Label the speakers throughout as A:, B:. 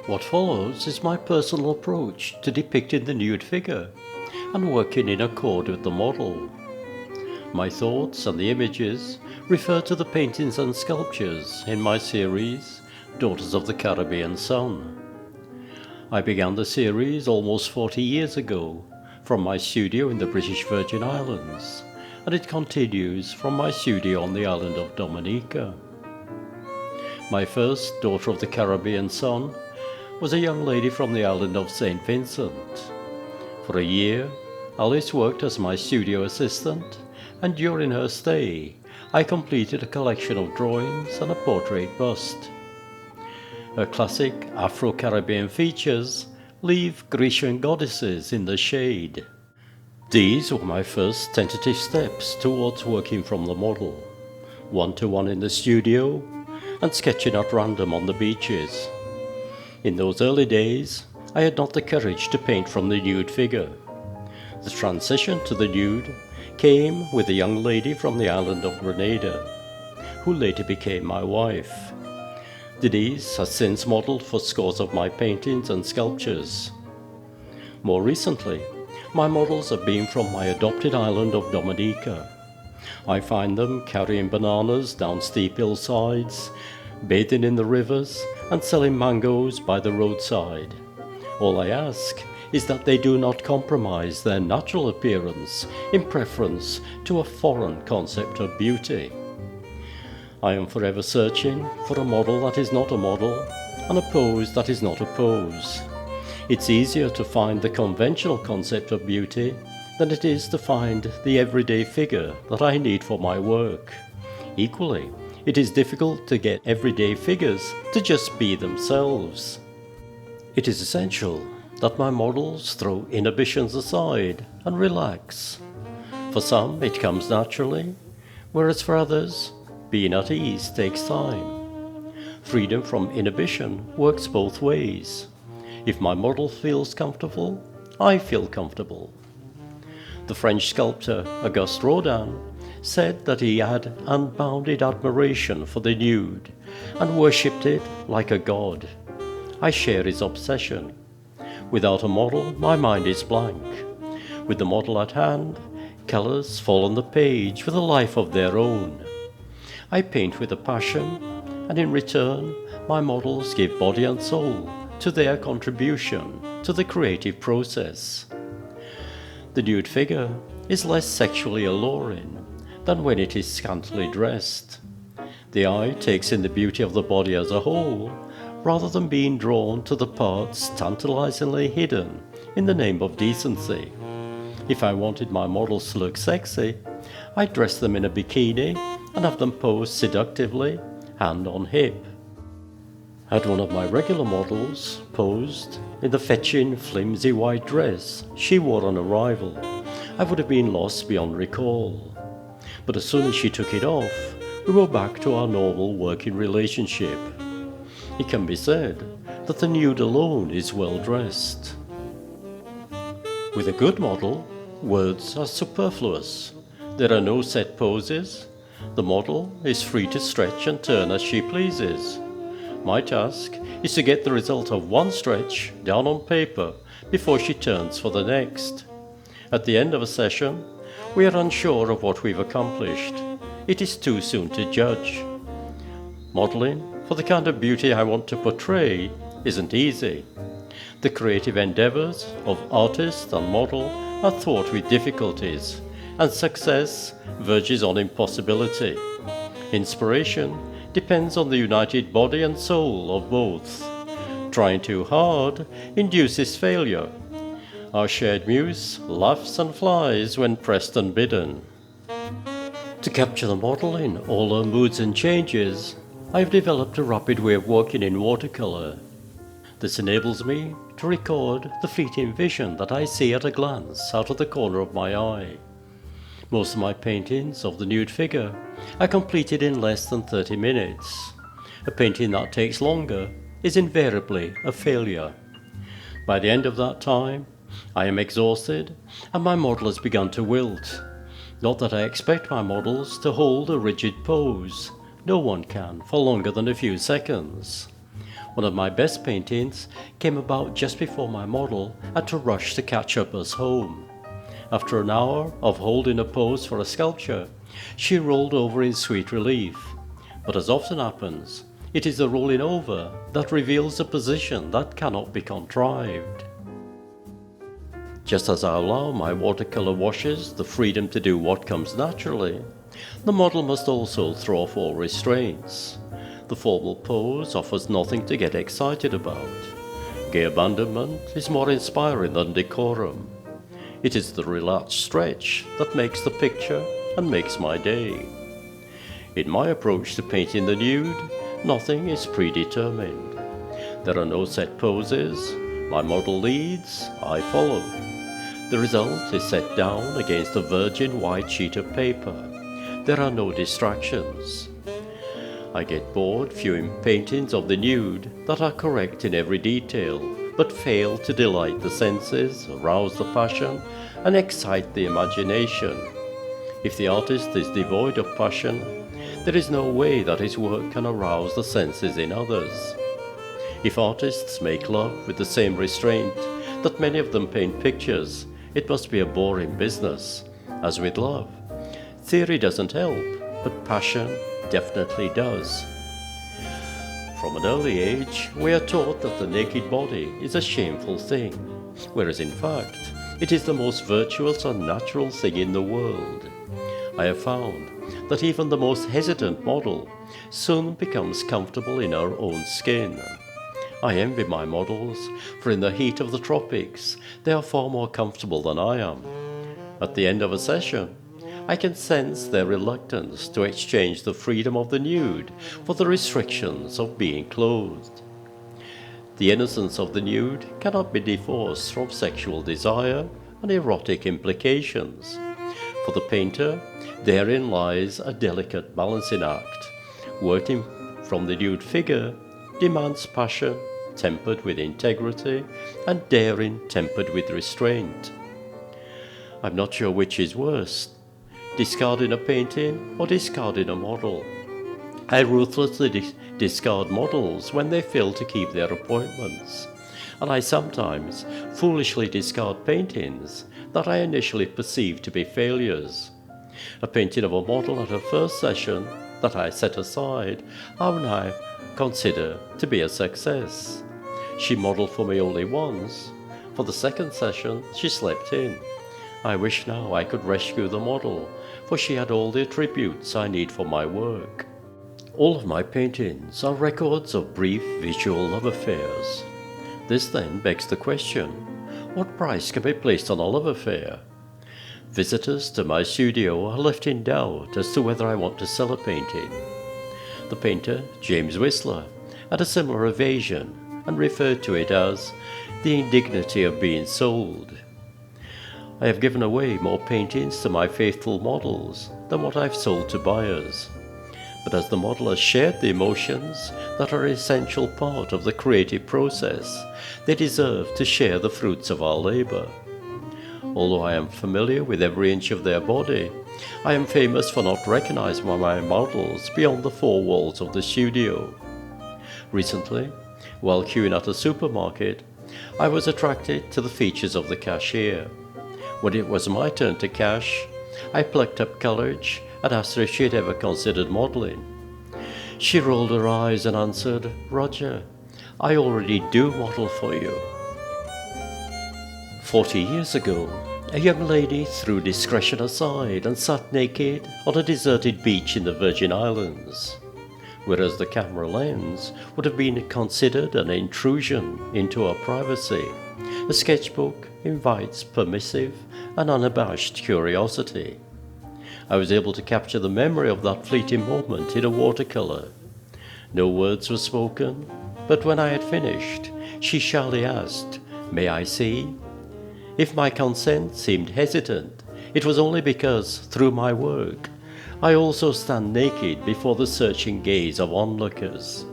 A: What follows is my personal approach to depicting the nude figure and working in accord with the model. My thoughts and the images refer to the paintings and sculptures in my series, Daughters of the Caribbean Sun. I began the series almost 40 years ago from my studio in the British Virgin Islands, and it continues from my studio on the island of Dominica. My first Daughter of the Caribbean Sun was a young lady from the island of St. Vincent. For a year, Alice worked as my studio assistant, and during her stay, I completed a collection of drawings and a portrait bust. Her classic Afro-Caribbean features leave Grecian goddesses in the shade. These were my first tentative steps towards working from the model, one-to-one in the studio, and sketching at random on the beaches. In those early days, I had not the courage to paint from the nude figure. The transition to the nude came with a young lady from the island of Grenada, who later became my wife. Denise has since modeled for scores of my paintings and sculptures. More recently, my models have been from my adopted island of Dominica. I find them carrying bananas down steep hillsides, bathing in the rivers, and selling mangoes by the roadside. All I ask is that they do not compromise their natural appearance in preference to a foreign concept of beauty. I am forever searching for a model that is not a model, and a pose that is not a pose. It's easier to find the conventional concept of beauty than it is to find the everyday figure that I need for my work. Equally, it is difficult to get everyday figures to just be themselves. It is essential that my models throw inhibitions aside and relax. For some, it comes naturally, whereas for others, being at ease takes time. Freedom from inhibition works both ways. If my model feels comfortable, I feel comfortable. The French sculptor Auguste Rodin said that he had unbounded admiration for the nude and worshipped it like a god. I share his obsession. Without a model, my mind is blank. With the model at hand, colors fall on the page with a life of their own. I paint with a passion, and in return, my models give body and soul to their contribution to the creative process. The nude figure is less sexually alluring than when it is scantily dressed. The eye takes in the beauty of the body as a whole, rather than being drawn to the parts tantalizingly hidden in the name of decency. If I wanted my models to look sexy, I'd dress them in a bikini and have them pose seductively, hand on hip. Had one of my regular models posed in the fetching, flimsy white dress she wore on arrival, I would have been lost beyond recall. But as soon as she took it off, we were back to our normal working relationship. It can be said that the nude alone is well dressed. With a good model, words are superfluous. There are no set poses. The model is free to stretch and turn as she pleases. My task is to get the result of one stretch down on paper before she turns for the next. At the end of a session, we are unsure of what we've accomplished. It is too soon to judge. Modeling for the kind of beauty I want to portray isn't easy. The creative endeavors of artist and model are fraught with difficulties, and success verges on impossibility. Inspiration depends on the united body and soul of both. Trying too hard induces failure. Our shared muse laughs and flies when pressed and bidden. To capture the model in all her moods and changes, I've developed a rapid way of working in watercolor. This enables me to record the fleeting vision that I see at a glance out of the corner of my eye. Most of my paintings of the nude figure are completed in less than 30 minutes. A painting that takes longer is invariably a failure. By the end of that time, I am exhausted and my model has begun to wilt. Not that I expect my models to hold a rigid pose. No one can for longer than a few seconds. One of my best paintings came about just before my model had to rush to catch up us home. After an hour of holding a pose for a sculpture, she rolled over in sweet relief. But as often happens, it is the rolling over that reveals a position that cannot be contrived. Just as I allow my watercolor washes the freedom to do what comes naturally, the model must also throw off all restraints. The formal pose offers nothing to get excited about. Gay abandonment is more inspiring than decorum. It is the relaxed stretch that makes the picture and makes my day. In my approach to painting the nude, nothing is predetermined. There are no set poses. My model leads, I follow. The result is set down against a virgin white sheet of paper. There are no distractions. I get bored viewing paintings of the nude that are correct in every detail, but fail to delight the senses, arouse the passion, and excite the imagination. If the artist is devoid of passion, there is no way that his work can arouse the senses in others. If artists make love with the same restraint that many of them paint pictures, it must be a boring business. As with love, theory doesn't help, but passion definitely does. From an early age, we are taught that the naked body is a shameful thing, whereas in fact, it is the most virtuous and natural thing in the world. I have found that even the most hesitant model soon becomes comfortable in her own skin. I envy my models, for in the heat of the tropics, they are far more comfortable than I am. At the end of a session, I can sense their reluctance to exchange the freedom of the nude for the restrictions of being clothed. The innocence of the nude cannot be divorced from sexual desire and erotic implications. For the painter, therein lies a delicate balancing act. Working from the nude figure demands passion tempered with integrity and daring tempered with restraint. I'm not sure which is worse, discarding a painting or discarding a model. I ruthlessly discard models when they fail to keep their appointments, and I sometimes foolishly discard paintings that I initially perceived to be failures. A painting of a model at a first session that I set aside, I now consider to be a success. She modeled for me only once. For the second session, she slept in. I wish now I could rescue the model, for she had all the attributes I need for my work. All of my paintings are records of brief visual love affairs. This then begs the question, what price can be placed on a love affair? Visitors to my studio are left in doubt as to whether I want to sell a painting. The painter, James Whistler, had a similar evasion and referred to it as the indignity of being sold. I have given away more paintings to my faithful models than what I've sold to buyers. But as the model has shared the emotions that are an essential part of the creative process, they deserve to share the fruits of our labor. Although I am familiar with every inch of their body, I am famous for not recognizing my models beyond the four walls of the studio. Recently, while queuing at a supermarket, I was attracted to the features of the cashier. When it was my turn to cash, I plucked up courage and asked her if she had ever considered modeling. She rolled her eyes and answered, "Roger, I already do model for you." 40 years ago, a young lady threw discretion aside and sat naked on a deserted beach in the Virgin Islands. Whereas the camera lens would have been considered an intrusion into her privacy, a sketchbook invites permissive and unabashed curiosity. I was able to capture the memory of that fleeting moment in a watercolor. No words were spoken, but when I had finished, she shyly asked, "May I see?" If my consent seemed hesitant, it was only because, through my work, I also stand naked before the searching gaze of onlookers.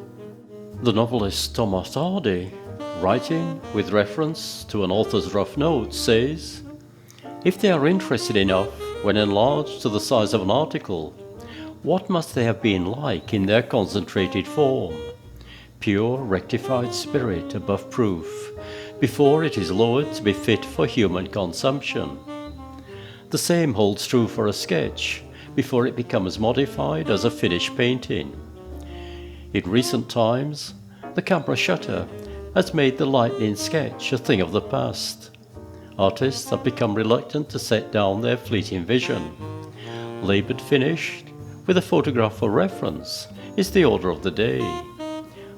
A: The novelist Thomas Hardy, writing with reference to an author's rough notes, says, "If they are interested enough when enlarged to the size of an article, what must they have been like in their concentrated form? pure rectified spirit above proof, before it is lowered to be fit for human consumption. The same holds true for a sketch, before it becomes modified as a finished painting. In recent times, the camera shutter has made the lightning sketch a thing of the past. Artists have become reluctant to set down their fleeting vision. Laboured finished, with a photograph for reference, is the order of the day,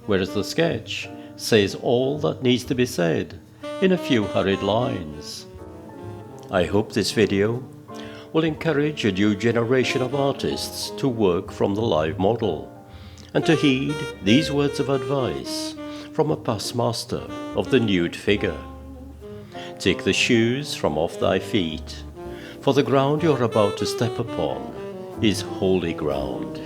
A: whereas the sketch says all that needs to be said in a few hurried lines. I hope this video will encourage a new generation of artists to work from the live model, and to heed these words of advice from a past master of the nude figure. Take the shoes from off thy feet, for the ground you are about to step upon is holy ground.